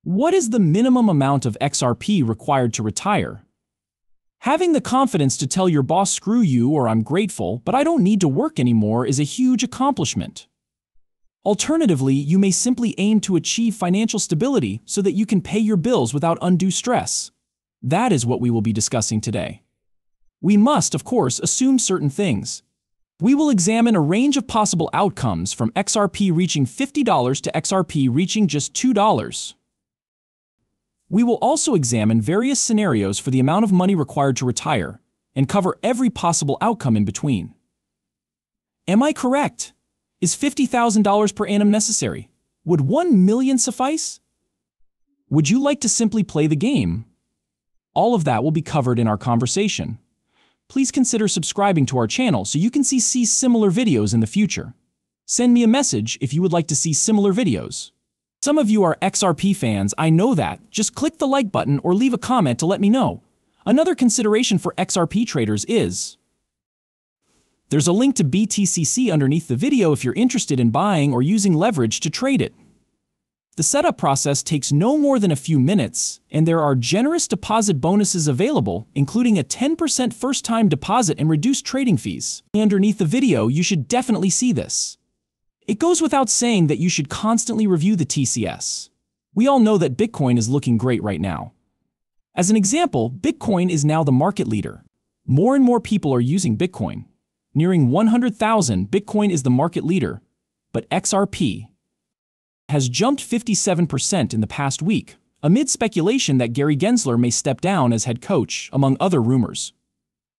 What is the minimum amount of XRP required to retire? Having the confidence to tell your boss screw you or I'm grateful, but I don't need to work anymore is a huge accomplishment. Alternatively, you may simply aim to achieve financial stability so that you can pay your bills without undue stress. That is what we will be discussing today. We must, of course, assume certain things. We will examine a range of possible outcomes from XRP reaching $50 to XRP reaching just $2. We will also examine various scenarios for the amount of money required to retire and cover every possible outcome in between. Am I correct? Is $50,000 per annum necessary? Would 1 million suffice? Would you like to simply play the game? All of that will be covered in our conversation. Please consider subscribing to our channel so you can see similar videos in the future. Send me a message if you would like to see similar videos. Some of you are XRP fans, I know that. Just click the like button or leave a comment to let me know. Another consideration for XRP traders is there's a link to BTCC underneath the video if you're interested in buying or using leverage to trade it. The setup process takes no more than a few minutes, and there are generous deposit bonuses available, including a 10% first-time deposit and reduced trading fees. Underneath the video, you should definitely see this. It goes without saying that you should constantly review the TCS. We all know that Bitcoin is looking great right now. As an example, Bitcoin is now the market leader. More and more people are using Bitcoin. Nearing 100,000, Bitcoin is the market leader, but XRP has jumped 57% in the past week, amid speculation that Gary Gensler may step down as head coach, among other rumors.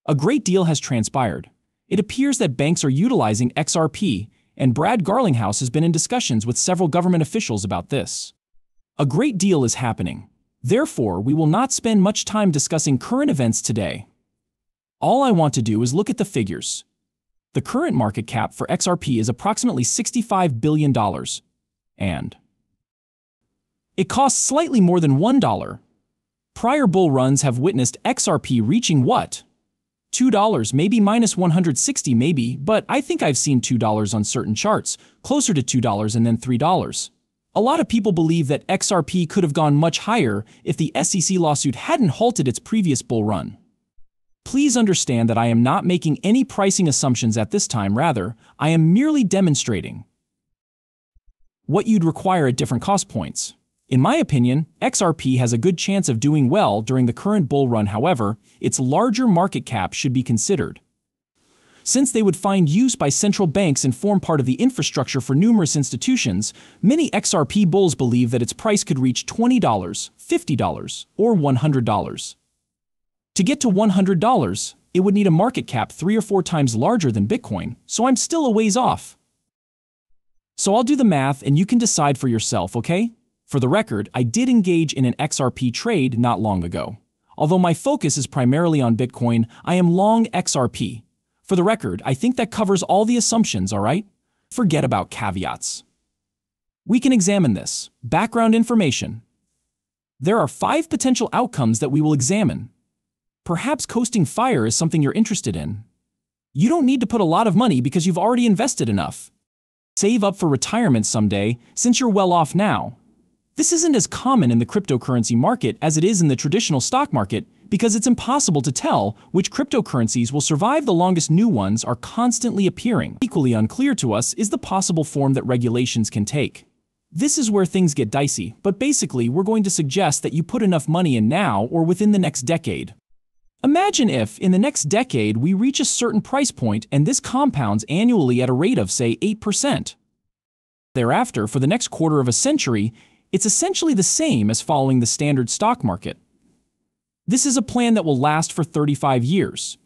A great deal has transpired. It appears that banks are utilizing XRP, and Brad Garlinghouse has been in discussions with several government officials about this. A great deal is happening. Therefore, we will not spend much time discussing current events today. All I want to do is look at the figures. The current market cap for XRP is approximately $65 billion, and it costs slightly more than $1. Prior bull runs have witnessed XRP reaching what? $2, maybe minus 160 maybe, but I think I've seen $2 on certain charts, closer to $2 and then $3. A lot of people believe that XRP could have gone much higher if the SEC lawsuit hadn't halted its previous bull run. Please understand that I am not making any pricing assumptions at this time, rather, I am merely demonstrating what you'd require at different cost points. In my opinion, XRP has a good chance of doing well during the current bull run. However, its larger market cap should be considered, since they would find use by central banks and form part of the infrastructure for numerous institutions. Many XRP bulls believe that its price could reach $20, $50, or $100. To get to $100, it would need a market cap 3 or 4 times larger than Bitcoin, so I'm still a ways off. So I'll do the math and you can decide for yourself, okay? For the record, I did engage in an XRP trade not long ago. Although my focus is primarily on Bitcoin, I am long XRP. For the record, I think that covers all the assumptions, alright? Forget about caveats. We can examine this. Background information. There are 5 potential outcomes that we will examine. Perhaps coasting fire is something you're interested in. You don't need to put a lot of money because you've already invested enough. Save up for retirement someday, since you're well off now. This isn't as common in the cryptocurrency market as it is in the traditional stock market because it's impossible to tell which cryptocurrencies will survive the longest. New ones are constantly appearing. Equally unclear to us is the possible form that regulations can take. This is where things get dicey, but basically we're going to suggest that you put enough money in now or within the next decade. Imagine if, in the next decade, we reach a certain price point and this compounds annually at a rate of, say, 8%. Thereafter, for the next quarter of a century, it's essentially the same as following the standard stock market. This is a plan that will last for 35 years.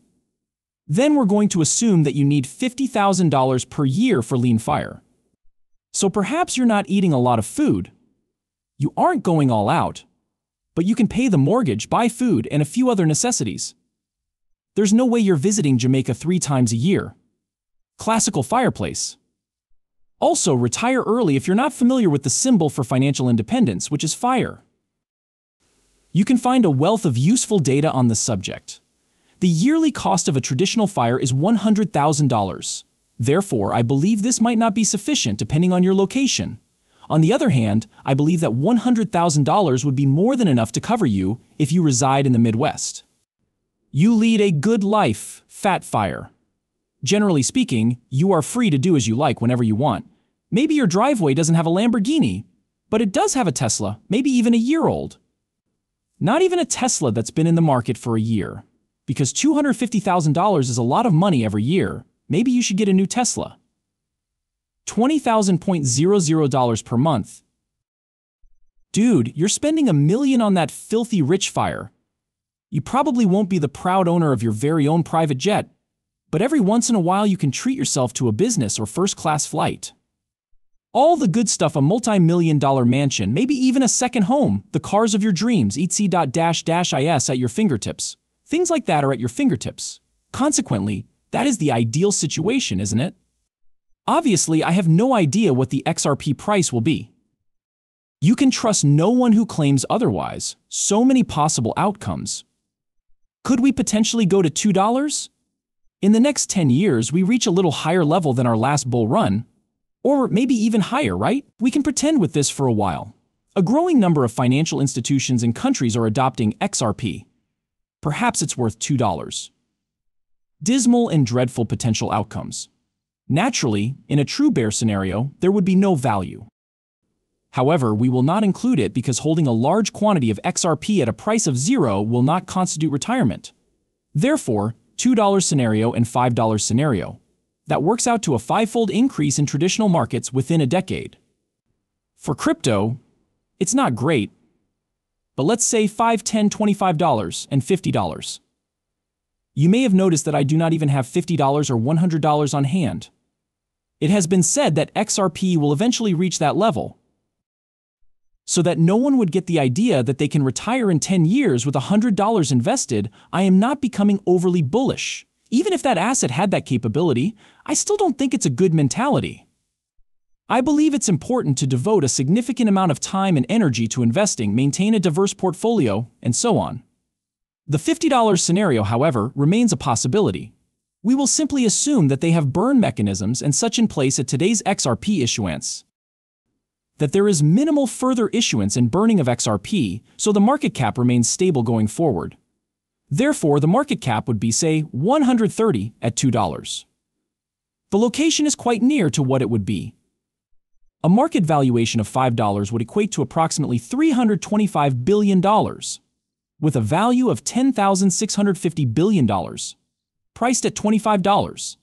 Then we're going to assume that you need $50,000 per year for lean fire. So perhaps you're not eating a lot of food. You aren't going all out, but you can pay the mortgage, buy food, and a few other necessities. There's no way you're visiting Jamaica 3 times a year. Classical fireplace. Also, retire early if you're not familiar with the symbol for financial independence, which is fire. You can find a wealth of useful data on the subject. The yearly cost of a traditional fire is $100,000. Therefore, I believe this might not be sufficient depending on your location. On the other hand, I believe that $100,000 would be more than enough to cover you if you reside in the Midwest. You lead a good life, fat fire. Generally speaking, you are free to do as you like whenever you want. Maybe your driveway doesn't have a Lamborghini, but it does have a Tesla, maybe even a year old. Not even a Tesla that's been in the market for a year. Because $250,000 is a lot of money every year, maybe you should get a new Tesla. $20,000 per month. Dude, you're spending $1 million on that filthy rich fire. You probably won't be the proud owner of your very own private jet, but every once in a while you can treat yourself to a business or first-class flight. All the good stuff, a multi-million-dollar mansion, maybe even a second home, the cars of your dreams, etc. at your fingertips. Things like that are at your fingertips. Consequently, that is the ideal situation, isn't it? Obviously, I have no idea what the XRP price will be. You can trust no one who claims otherwise. So many possible outcomes. Could we potentially go to $2? In the next 10 years, we reach a little higher level than our last bull run, or maybe even higher, right? We can pretend with this for a while. A growing number of financial institutions and countries are adopting XRP. Perhaps it's worth $2. Dismal and dreadful potential outcomes. Naturally, in a true bear scenario, there would be no value. However, we will not include it because holding a large quantity of XRP at a price of $0 will not constitute retirement. Therefore, $2 scenario and $5 scenario. That works out to a 5-fold increase in traditional markets within a decade. For crypto, it's not great, but let's say $5, $10, $25, and $50. You may have noticed that I do not even have $50 or $100 on hand. It has been said that XRP will eventually reach that level, so that no one would get the idea that they can retire in 10 years with $100 invested. I am not becoming overly bullish. Even if that asset had that capability, I still don't think it's a good mentality. I believe it's important to devote a significant amount of time and energy to investing, maintain a diverse portfolio, and so on. The $50 scenario, however, remains a possibility. We will simply assume that they have burn mechanisms and such in place at today's XRP issuance, that there is minimal further issuance and burning of XRP, so the market cap remains stable going forward. Therefore, the market cap would be, say, 130 at $2. The location is quite near to what it would be. A market valuation of $5 would equate to approximately $325 billion, with a value of $10,650 billion, priced at $25.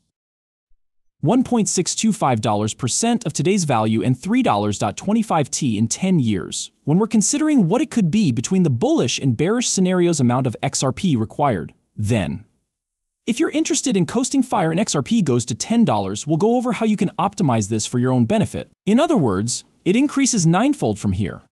$1.625% of today's value and $3.25 in 10 years, when we're considering what it could be between the bullish and bearish scenarios amount of XRP required. Then, if you're interested in coasting fire and XRP goes to $10, we'll go over how you can optimize this for your own benefit. In other words, it increases 9-fold from here.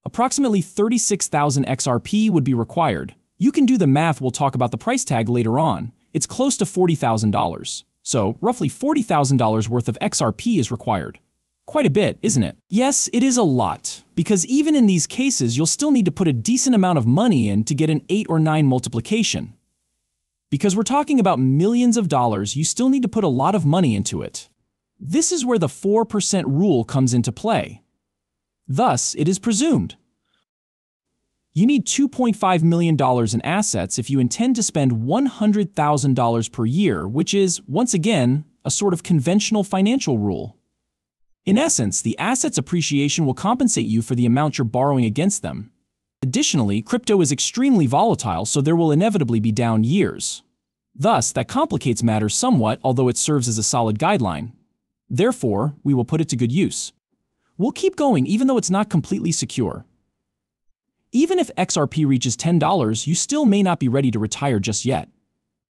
Approximately 36,000 XRP would be required. You can do the math, we'll talk about the price tag later on. It's close to $40,000. So, roughly $40,000 worth of XRP is required. Quite a bit, isn't it? Yes, it is a lot, because even in these cases you'll still need to put a decent amount of money in to get an 8 or 9 multiplication. Because we're talking about millions of dollars, you still need to put a lot of money into it. This is where the 4% rule comes into play. Thus, it is presumed you need $2.5 million in assets if you intend to spend $100,000 per year, which is, once again, a sort of conventional financial rule. In essence, the asset's appreciation will compensate you for the amount you're borrowing against them. Additionally, crypto is extremely volatile, so there will inevitably be down years. Thus, that complicates matters somewhat, although it serves as a solid guideline. Therefore, we will put it to good use. We'll keep going even though it's not completely secure. Even if XRP reaches $10, you still may not be ready to retire just yet.